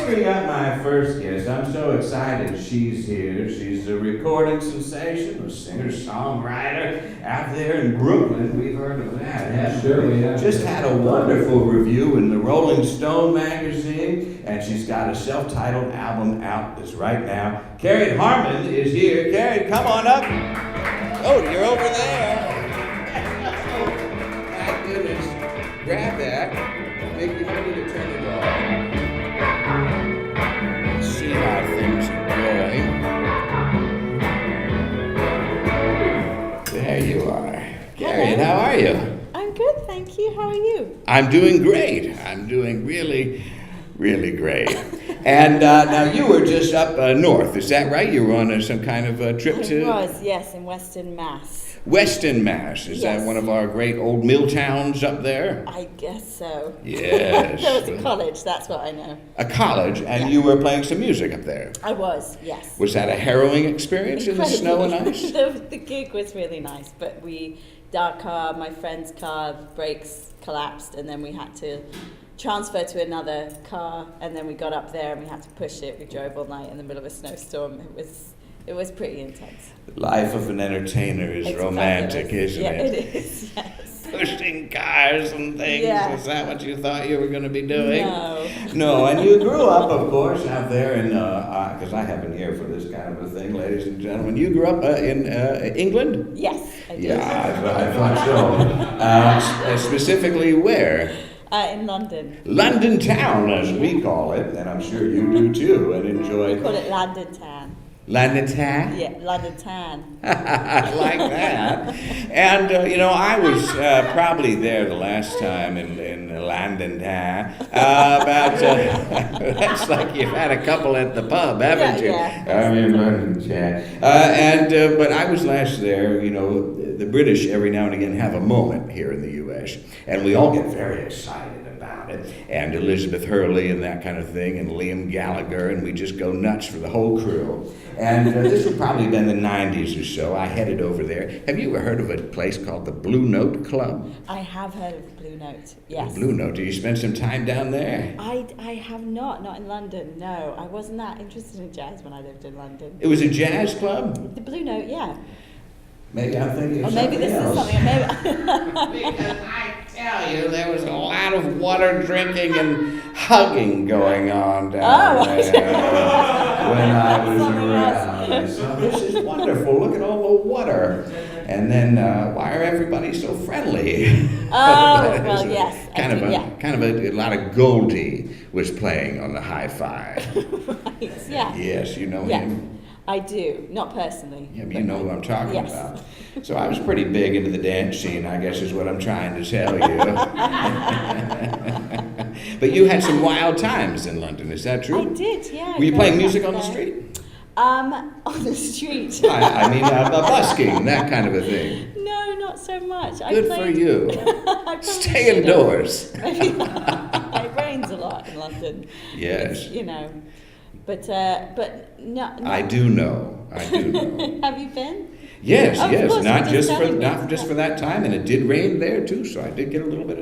bring up my first guest. I'm so excited she's here. She's a recording sensation, a singer-songwriter out there in Brooklyn. We've heard of that, haven't Sure, we have. Just had a wonderful review in the Rolling Stone magazine, and she's got a self-titled album out this right now. Cariad Harmon is here. Cariad, come on up. Oh, you're over there. Oh, my goodness. Grab that. Make me ready to turn it on. Let's see how things are going. There you are. Cariad, how are you? I'm good, thank you. How are you? I'm doing great. I'm doing really, really great. And now you were just up north, is that right? You were on some kind of trip to... I was, yes, in Western Mass. Weston, Mass. Is that one of our great old mill towns up there? I guess so. Yes. There was a college, that's what I know. A college, and you were playing some music up there. I was, yes. Was that a harrowing experience in the snow and ice? The gig was really nice, but my friend's car brakes collapsed, and then we had to transfer to another car, and then we got up there and we had to push it. We drove all night in the middle of a snowstorm. It was pretty intense. The life of an entertainer is romantic, isn't it? Yeah, it is, yes. Pushing cars and things. Yeah. Is that what you thought you were going to be doing? No. No, and you grew up, of course, out there in, because I have an ear for this kind of a thing, ladies and gentlemen. You grew up in England? Yes, I did. Yeah, I thought so. Specifically where? In London. London town, as we call it, and I'm sure you do too, and enjoy. We call it London Town. London town? Yeah, London Town. I like that. And, I was probably there the last time in London town. That's like you've had a couple at the pub, haven't you? Yeah. I'm in London town. But I was last there, the British every now and again have a moment here in the U.S., and we all get very excited about it, and Elizabeth Hurley and that kind of thing, and Liam Gallagher, and we just go nuts for the whole crew. And this would probably have been the 90s or so. I headed over there. Have you ever heard of a place called the Blue Note Club? I have heard of Blue Note, yes. The Blue Note. Did you spend some time down there? I have not in London, no. I wasn't that interested in jazz when I lived in London. It was a jazz club? The Blue Note, yeah. Maybe I'm thinking of Or maybe something this else. is something, maybe... Because I tell you, there was a lot of water drinking and hugging going on down there when I was around. So this is wonderful. Look at all the water. And then why are everybody so friendly? Oh, well, yes. Kind of a lot of Goldie was playing on the high five. Right, yeah. Yes, you know him. I do, not personally. Yeah, but you know who I'm talking yes. about. So I was pretty big into the dance scene, I guess is what I'm trying to tell you. But you had some wild times in London, is that true? I did, yeah. Were you playing music on the street? On the street. I mean, busking, that kind of a thing. No, not so much. Good for you. Stay indoors. It rains a lot in London. Yes. But no. I do know. Have you been? Yes, Of yes. course, Not you're just for that time, and it did rain there too. So I did get a little bit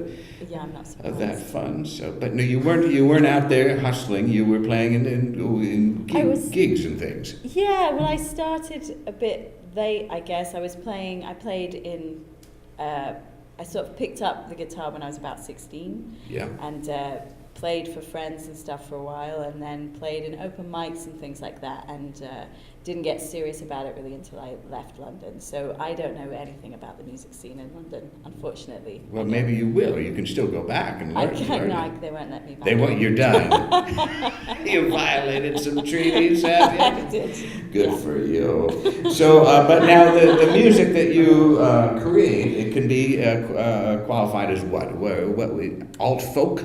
I'm not surprised. of that fun. So, but no, you weren't out there hustling. You were playing in gigs and things. Yeah, well, I started a bit late, I guess. I played in. I sort of picked up the guitar when I was about 16. Yeah. And played for friends and stuff for a while, and then played in open mics and things like that, and didn't get serious about it really until I left London. So I don't know anything about the music scene in London, unfortunately. Well, maybe you will. You can still go back and learn. They won't let me back. You're done. You violated some treaties, have you? I did. Good for you. So, but now the music that you create, it can be qualified as what? Alt folk?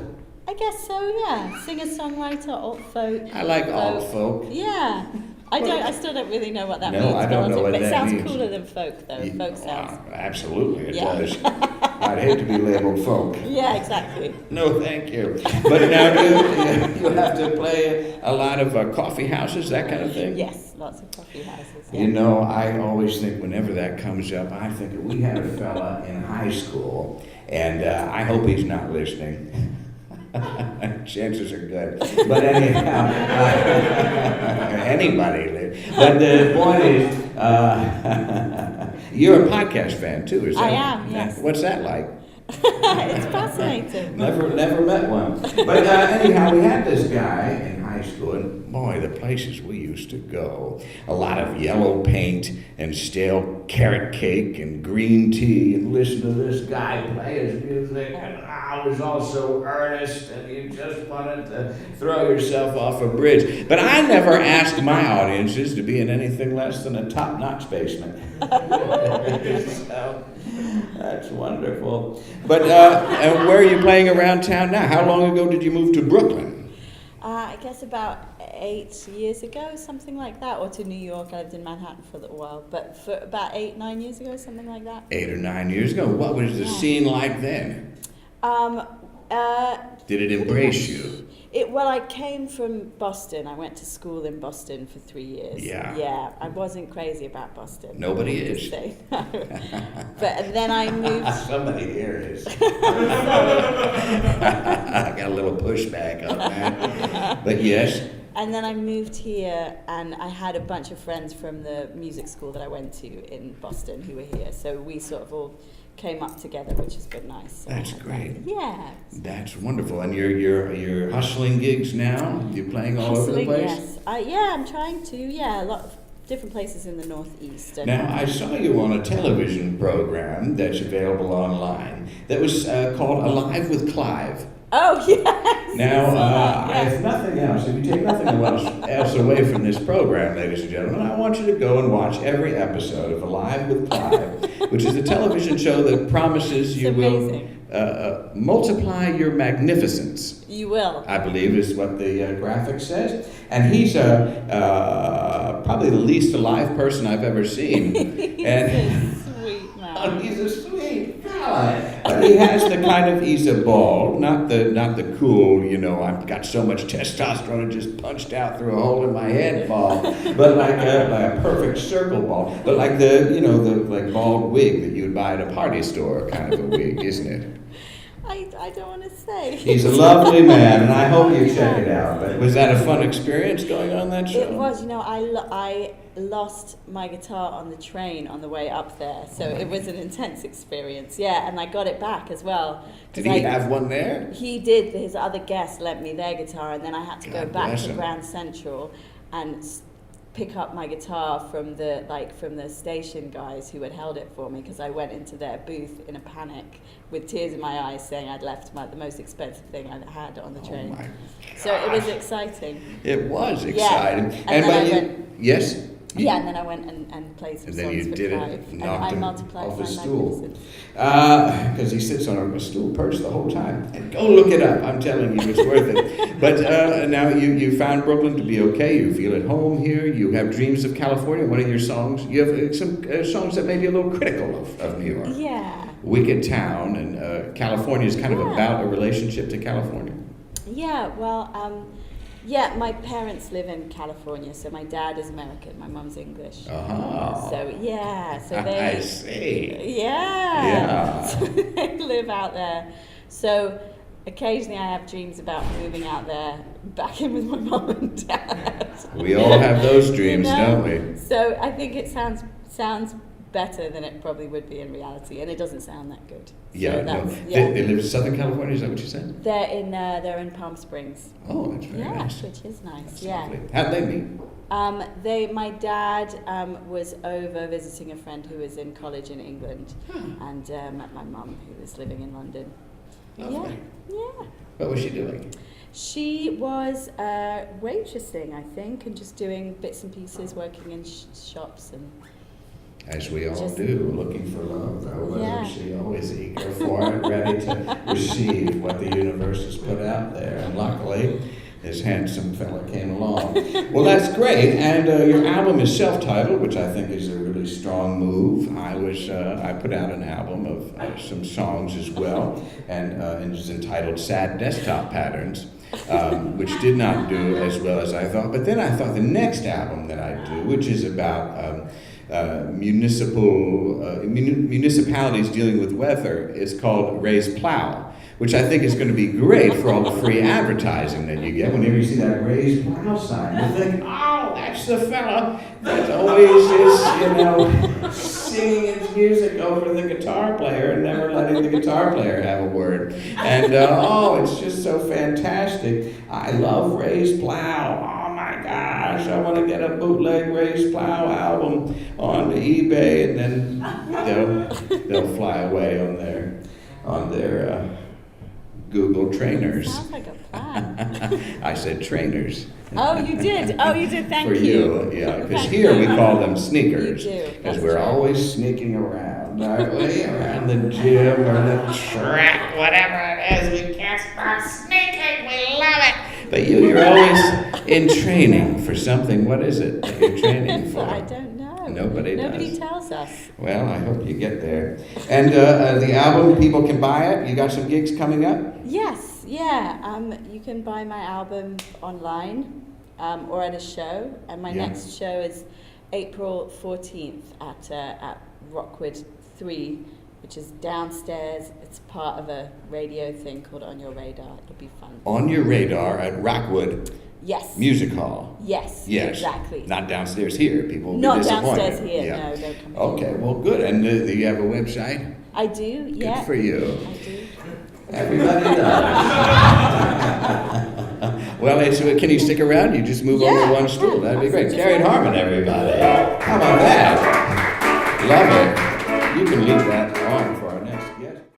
I guess so, yeah. Singer-songwriter, alt folk. I like alt folk. Yeah. I still don't really know what that means. No, I don't know what but that it sounds means. cooler than folk, though. Folk sounds. Absolutely, it Yeah. does. I'd hate to be labeled folk. Yeah, exactly. No, thank you. But now you have to play a lot of coffee houses, that kind of thing? Yes, lots of coffee houses. Yeah. You know, I always think whenever that comes up, I think we had a fella in high school, and I hope he's not listening. Chances are good. But anyhow, anybody lives. But the point is, you're a podcast fan too, is that? I am, yes. What's that like? It's fascinating. Never met one. But anyhow, we had this guy in high school, and boy, the places we used to go. A lot of yellow paint and stale carrot cake and green tea, and listen to this guy play his music, and I was all so earnest, and you just wanted to throw yourself off a bridge. But I never asked my audiences to be in anything less than a top-notch basement. So, that's wonderful. But and where are you playing around town now? How long ago did you move to Brooklyn? I guess about 8 years ago, something like that, or to New York. I lived in Manhattan for a little while, but for about 8-9 years ago, something like that. 8 or 9 years ago. What was the scene like then? Did it embrace you? Well, I came from Boston. I went to school in Boston for 3 years. Yeah, I wasn't crazy about Boston. Nobody is. But then I moved. Somebody here is. I got a little pushback on that. But yes. And then I moved here, and I had a bunch of friends from the music school that I went to in Boston who were here. So we sort of all came up together, which has been nice. That's great. Yeah. That's wonderful. And you're hustling gigs now? You're playing all over the place? Yes. I'm trying to. Yeah, a lot of different places in the Northeast. Now, I saw you on a television program that's available online that was called Alive with Clive. Oh, yes. Now, if nothing else, if you take nothing else away from this program, ladies and gentlemen, I want you to go and watch every episode of Alive with Clive, which is a television show that promises you will multiply your magnificence. You will. I believe is what the graphic says. And he's probably the least alive person I've ever seen. He's a sweet fella. But he has the kind of, he's a bald, not the cool, I've got so much testosterone and just punched out through a hole in my head bald, but like a perfect circle bald, but like the like bald wig that you'd buy at a party store kind of a wig, isn't it? I don't want to say. He's a lovely man, and I hope you check it out. But was that a fun experience going on that show? It was. I lost my guitar on the train on the way up there, so it was an intense experience. Yeah, and I got it back as well. Did he have one there? He did. His other guest lent me their guitar, and then I had to go back to Grand Central and pick up my guitar from the station guys who had held it for me, because I went into their booth in a panic with tears in my eyes, saying I'd left the most expensive thing I had on the train. My so it was exciting. It was exciting. Yeah. And then yes. Yeah, and then I went and played some songs for Clive. And then you did it, knocked him off the stool. Because he sits on a stool perch the whole time. And go look it up. I'm telling you, it's worth it. But now you found Brooklyn to be okay. You feel at home here. You have dreams of California. One of your songs, you have some songs that may be a little critical of New York. Yeah. Wicked Town, and California is kind of about a relationship to California. Yeah, well, my parents live in California, so my dad is American, my mom's English. Oh. So they... I see. Yeah. So they live out there. So occasionally I have dreams about moving out there, back in with my mom and dad. We all have those dreams, don't we? So I think it sounds better than it probably would be in reality, and it doesn't sound that good. Yeah, They live in Southern California, is that what you said? They're in Palm Springs. Oh, that's very nice. Which is nice. That's lovely. How'd they meet? My dad was over visiting a friend who was in college in England, and met my mum, who was living in London. Lovely. Yeah. What was she doing? She was waitressing, I think, and just doing bits and pieces, working in shops and. As we all do, looking for love, though, wasn't she always eager for it, ready to receive what the universe has put out there? And luckily, this handsome fella came along. Well, that's great, and your album is self-titled, which I think is a really strong move. I put out an album of some songs as well, and it's entitled Sad Desktop Patterns, which did not do as well as I thought. But then I thought the next album that I'd do, which is about municipalities dealing with weather, is called Raise Plow, which I think is going to be great for all the free advertising that you get. Whenever you see that raised plow sign, you think, oh, that's the fella that always is, singing his music over the guitar player and never letting the guitar player have a word. And, it's just so fantastic. I love raised plow. Oh my gosh, I want to get a bootleg raised plow album on eBay, and then they'll fly away on their Google trainers. Sounds like a plan. I said trainers. Oh, you did. Thank For you, yeah. Because here we call them sneakers. Because we're always sneaking around, aren't we? Around the gym or the track, whatever it is. We can't stop sneaking. We love it. But you're always in training for something. What is it that you're training for? I don't know. Nobody tells us. Well, I hope you get there. And the album, people can buy it. You got some gigs coming up? Yes, yeah. You can buy my album online or at a show. And my next show is April 14th at Rockwood 3, which is downstairs. It's part of a radio thing called On Your Radar. It'll be fun. On Your Radar at Rockwood. Yes. Music Hall. Yes, exactly. Not downstairs here. People will Not be disappointed. downstairs here. Yeah. No, don't come here. Okay, well, good. And do you have a website? I do. Yeah. Good for you. I do. Everybody does. Well, can you stick around? You just move over one stool. That'd be great. Cariad Harmon, everybody. How about that? Love it. You can leave that